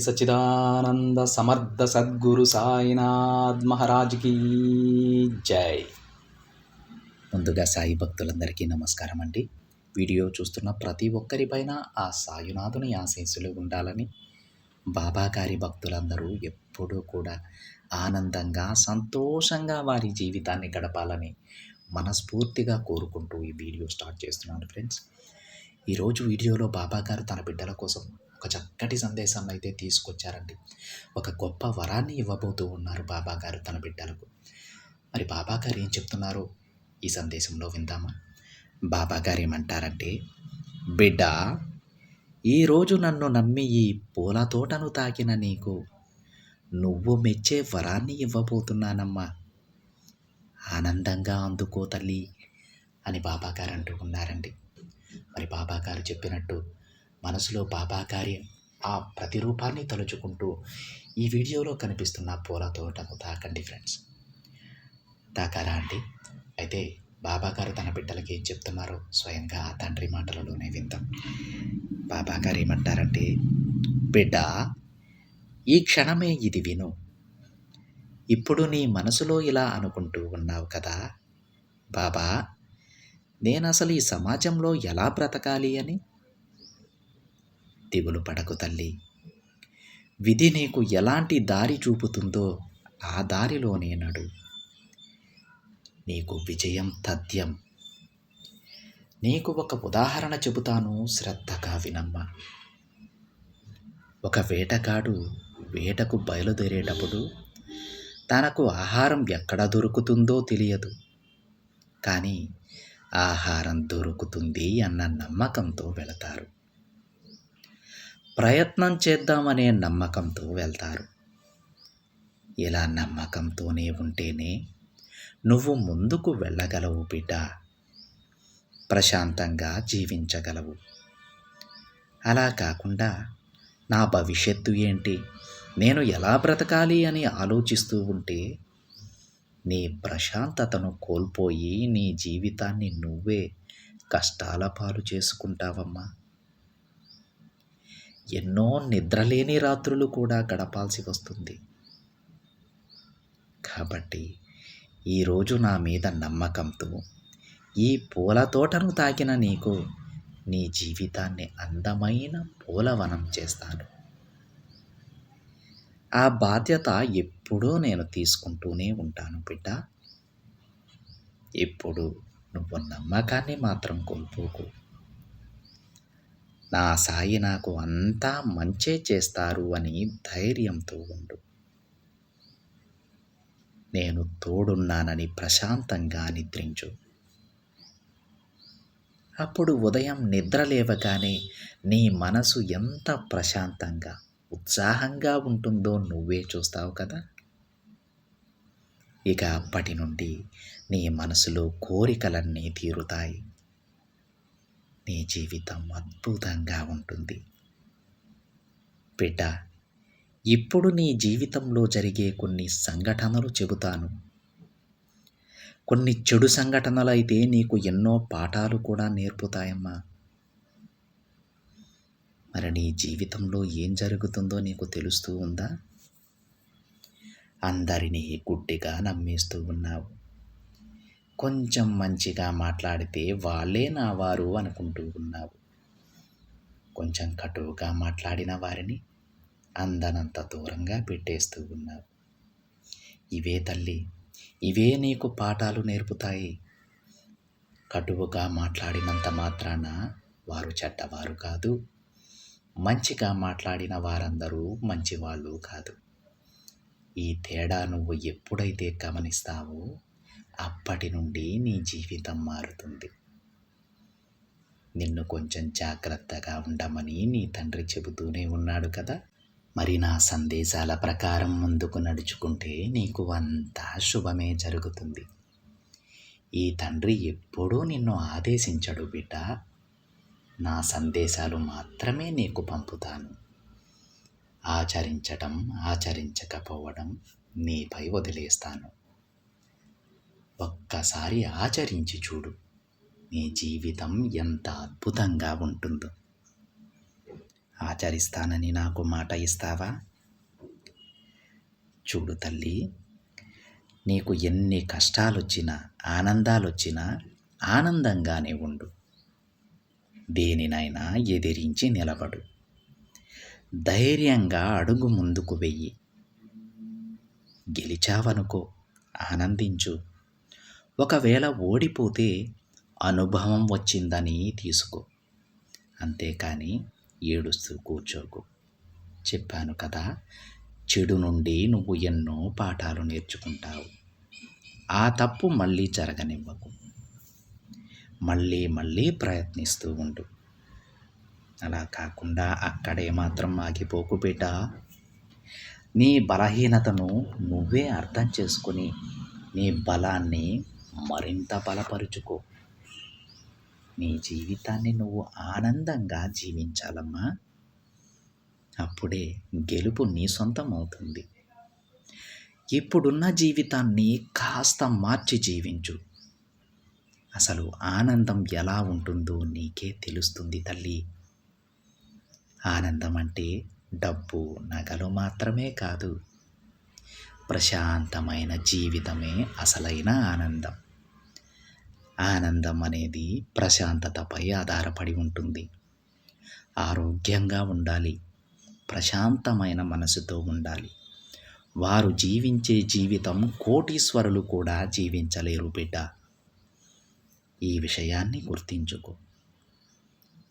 సచ్చిదానంద సమర్థ సద్గురు సాయినాథ్ మహారాజ్కి జై. ముందుగా సాయి భక్తులందరికీ నమస్కారం అండి. వీడియో చూస్తున్న ప్రతి ఒక్కరిపైన ఆ సాయినాథుని ఆశీస్సులు ఉండాలని, బాబాగారి భక్తులందరూ ఎప్పుడూ కూడా ఆనందంగా సంతోషంగా వారి జీవితాన్ని గడపాలని మనస్ఫూర్తిగా కోరుకుంటూ ఈ వీడియో స్టార్ట్ చేస్తున్నాను ఫ్రెండ్స్. ఈరోజు వీడియోలో బాబాగారు తన బిడ్డల కోసం ఒక చక్కటి సందేశాన్ని అయితే తీసుకొచ్చారండి. ఒక గొప్ప వరాన్ని ఇవ్వబోతూ ఉన్నారు బాబాగారు తన బిడ్డలకు. మరి బాబాగారు ఏం చెప్తున్నారో ఈ సందేశంలో విందామా? బాబాగారు ఏమంటారంటే, బిడ్డ, ఈరోజు నన్ను నమ్మి ఈ పూల తోటను తాకిన నీకు నువ్వు మెచ్చే వరాన్ని ఇవ్వబోతున్నానమ్మా. ఆనందంగా అందుకో తల్లి అని బాబాగారు అంటూ ఉన్నారండి. మరి బాబాగారు చెప్పినట్టు మనసులో బాబాగారి ఆ ప్రతిరూపాన్ని తలుచుకుంటూ ఈ వీడియోలో కనిపిస్తున్న పూల తోటను తాకండి ఫ్రెండ్స్. తాకారా అండి? అయితే బాబాగారు తన బిడ్డలకి ఏం చెప్తున్నారో స్వయంగా ఆ తండ్రి మాటలలోనే విందాం. బాబాగారు ఏమంటారంటే, బిడ్డ, ఈ క్షణమే ఇది విను. ఇప్పుడు నీ మనసులో ఇలా అనుకుంటూ ఉన్నావు కదా, బాబా, నేనసలు ఈ సమాజంలో ఎలా బ్రతకాలి అని. దిగులు పడకు తల్లి. విధి నీకు ఎలాంటి దారి చూపుతుందో ఆ దారిలోనే నడు. నీకు విజయం తథ్యం. నీకు ఒక ఉదాహరణ చెబుతాను, శ్రద్ధగా వినమ్మా. ఒక వేటగాడు వేటకు బయలుదేరేటప్పుడు తనకు ఆహారం ఎక్కడ దొరుకుతుందో తెలియదు, కానీ ఆహారం దొరుకుతుంది అన్న నమ్మకంతో వెళతారు. ప్రయత్నం చేద్దామనే నమ్మకంతో వెళ్తారు. ఇలా నమ్మకంతోనే ఉంటేనే నువ్వు ముందుకు వెళ్ళగలవు బిడ్డ. ప్రశాంతంగా జీవించగలవు. అలా కాకుండా నా భవిష్యత్తు ఏంటి, నేను ఎలా బ్రతకాలి అని ఆలోచిస్తూ ఉంటే నీ ప్రశాంతతను కోల్పోయి నీ జీవితాన్ని నువ్వే కష్టాల పాలు చేసుకుంటావమ్మా. ఎన్నో నిద్రలేని రాత్రులు కూడా గడపాల్సి వస్తుంది. కాబట్టి ఈరోజు నా మీద నమ్మకంతో ఈ పూల తోటను తాకిన నీకు నీ జీవితాన్ని అందమైన పూలవనం చేస్తాను. ఆ బాధ్యత ఎప్పుడూ నేను తీసుకుంటూనే ఉంటాను బిడ్డ. ఇప్పుడు నువ్వు నమ్మకాన్ని మాత్రం కోల్పోకు. నా సాయి నాకు అంతా మంచే చేస్తారు అని ధైర్యంతో ఉండు. నేను తోడున్నానని ప్రశాంతంగా నిద్రించు. అప్పుడు ఉదయం నిద్ర లేవగానే నీ మనసు ఎంత ప్రశాంతంగా ఉత్సాహంగా ఉంటుందో నువ్వే చూస్తావు కదా. ఇక అప్పటి నుండి నీ మనసులో కోరికలన్నీ తీరుతాయి. నీ జీవితం అద్భుతంగా ఉంటుంది. బిడ్డ, ఇప్పుడు నీ జీవితంలో జరిగే కొన్ని సంఘటనలు చెబుతాను. కొన్ని చెడు సంఘటనలు అయితే నీకు ఎన్నో పాఠాలు కూడా నేర్పుతాయమ్మా. మరి నీ జీవితంలో ఏం జరుగుతుందో నీకు తెలుస్తూ ఉందా? అందరినీ గుడ్డిగా నమ్మేస్తూ ఉన్నావు. కొంచెం మంచిగా మాట్లాడితే వాళ్ళే నా వారు అనుకుంటూ ఉన్నావు. కొంచెం కటువుగా మాట్లాడిన వారిని అందనంత దూరంగా పెట్టేస్తూ ఉన్నావు. ఇవే తల్లి, ఇవే నీకు పాఠాలు నేర్పుతాయి. కటువుగా మాట్లాడినంత మాత్రాన వారు చెడ్డవారు కాదు. మంచిగా మాట్లాడిన వారందరూ మంచివాళ్ళు కాదు. ఈ తేడా నువ్వు ఎప్పుడైతే గమనిస్తావో అప్పటి నుండి నీ జీవితం మారుతుంది. నిన్ను కొంచెం జాగ్రత్తగా ఉండమని నీ తండ్రి చెబుతూనే ఉన్నాడు కదా. మరి నా సందేశాల ప్రకారం ముందుకు నడుచుకుంటే నీకు అంతా శుభమే జరుగుతుంది. ఈ తండ్రి ఎప్పుడూ నిన్ను ఆదేశించడు బిడ్డ. నా సందేశాలు మాత్రమే నీకు పంపుతాను. ఆచరించడం ఆచరించకపోవడం నీపై వదిలేస్తాను. ఒక్కసారి ఆచరించి చూడు, నీ జీవితం ఎంత అద్భుతంగా ఉంటుందో. ఆచరిస్తానని నాకు మాట ఇస్తావా? చూడు తల్లి, నీకు ఎన్ని కష్టాలొచ్చినా, ఆనందాలొచ్చినా ఆనందంగానే ఉండు. దేనినైనా ఎదిరించి నిలబడు. ధైర్యంగా అడుగు ముందుకు వెయ్యి. గెలిచావనుకో, ఆనందించు. ఒకవేళ ఓడిపోతే అనుభవం వచ్చిందని తీసుకో. అంతేకాని ఏడుస్తూ కూర్చోకు. చెప్పాను కదా, చెడు నుండి నువ్వు ఎన్నో పాఠాలు నేర్చుకుంటావు. ఆ తప్పు మళ్ళీ జరగనివ్వకు. మళ్ళీ మళ్ళీ ప్రయత్నిస్తూ ఉండు. అలా కాకుండా అక్కడే మాత్రం ఆగిపోకు బిడ్డ. నీ బలహీనతను నువ్వే అర్థం చేసుకుని నీ బలాన్ని మరింత బలపరుచుకో. నీ జీవితాన్ని నువ్వు ఆనందంగా జీవించాలమ్మా. అప్పుడే గెలుపు నీ సొంతం అవుతుంది. ఇప్పుడున్న జీవితాన్ని కాస్త మార్చి జీవించు. అసలు ఆనందం ఎలా ఉంటుందో నీకే తెలుస్తుంది తల్లి. ఆనందం అంటే డబ్బు, నగలు మాత్రమే కాదు. ప్రశాంతమైన జీవితమే అసలైన ఆనందం. ఆనందం అనేది ప్రశాంతతపై ఆధారపడి ఉంటుంది. ఆరోగ్యంగా ఉండాలి, ప్రశాంతమైన మనసుతో ఉండాలి. వారు జీవించే జీవితం కోటీశ్వరులు కూడా జీవించలేరు బిడ్డ. ఈ విషయాన్ని గుర్తించుకో.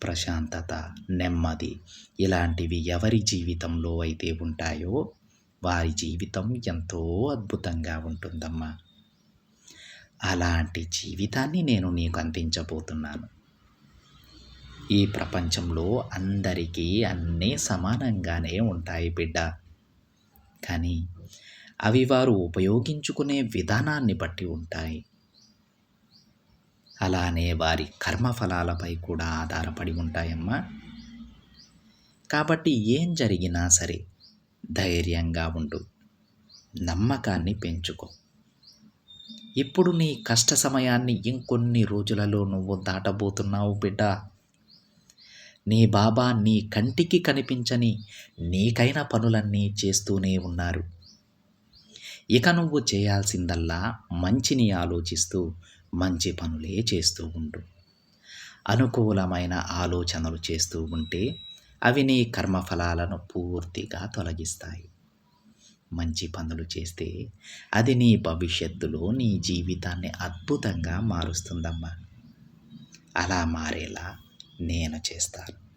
ప్రశాంతత, నెమ్మది ఇలాంటివి ఎవరి జీవితంలో అయితే ఉంటాయో వారి జీవితం ఎంతో అద్భుతంగా ఉంటుందమ్మా. అలాంటి జీవితాన్ని నేను నీకు అందించబోతున్నాను. ఈ ప్రపంచంలో అందరికీ అన్నీ సమానంగానే ఉంటాయి బిడ్డ. కానీ అవి వారు ఉపయోగించుకునే విధానాన్ని బట్టి ఉంటాయి. అలానే వారి కర్మఫలాలపై కూడా ఆధారపడి ఉంటాయమ్మా. కాబట్టి ఏం జరిగినా సరే ధైర్యంగా ఉండు. నమ్మకాన్ని పెంచుకో. ఇప్పుడు నీ కష్ట సమయాన్ని ఇంకొన్ని రోజులలో నువ్వు దాటబోతున్నావు బిడ్డ. నీ బాబా నీ కంటికి కనిపించని నీకైన పనులన్నీ చేస్తూనే ఉన్నారు. ఇక నువ్వు చేయాల్సిందల్లా మంచిని ఆలోచిస్తూ మంచి పనులే చేస్తూ ఉండు. అనుకూలమైన ఆలోచనలు చేస్తూ ఉంటే అవి నీ కర్మఫలాలను పూర్తిగా తొలగిస్తాయి. మంచి పనులు చేస్తే అది నీ భవిష్యత్తులో నీ జీవితాన్ని అద్భుతంగా మారుస్తుందమ్మా. అలా మారేలా నేను చేస్తాను.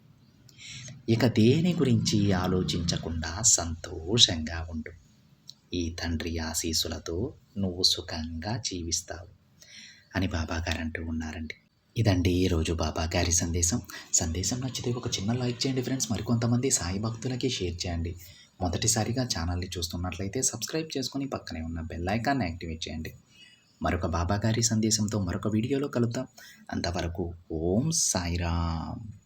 ఇక దేని గురించి ఆలోచించకుండా సంతోషంగా ఉండు. ఈ తండ్రి ఆశీస్సులతో నువ్వు సుఖంగా జీవిస్తావు అని బాబాగారు అంటూ ఉన్నారండి. ఇదండి ఈరోజు బాబాగారి సందేశం నచ్చితే ఒక చిన్న లైక్ చేయండి ఫ్రెండ్స్. మరికొంతమంది సాయి భక్తులకి షేర్ చేయండి. మొదటిసారిగా ఛానల్ని చూస్తున్నట్లయితే సబ్స్క్రైబ్ చేసుకొని పక్కనే ఉన్న బెల్ ఐకాన్ని యాక్టివేట్ చేయండి. మరొక బాబాగారి సందేశంతో మరొక వీడియోలో కలుద్దాం. అంతవరకు ఓం సాయిరామ్.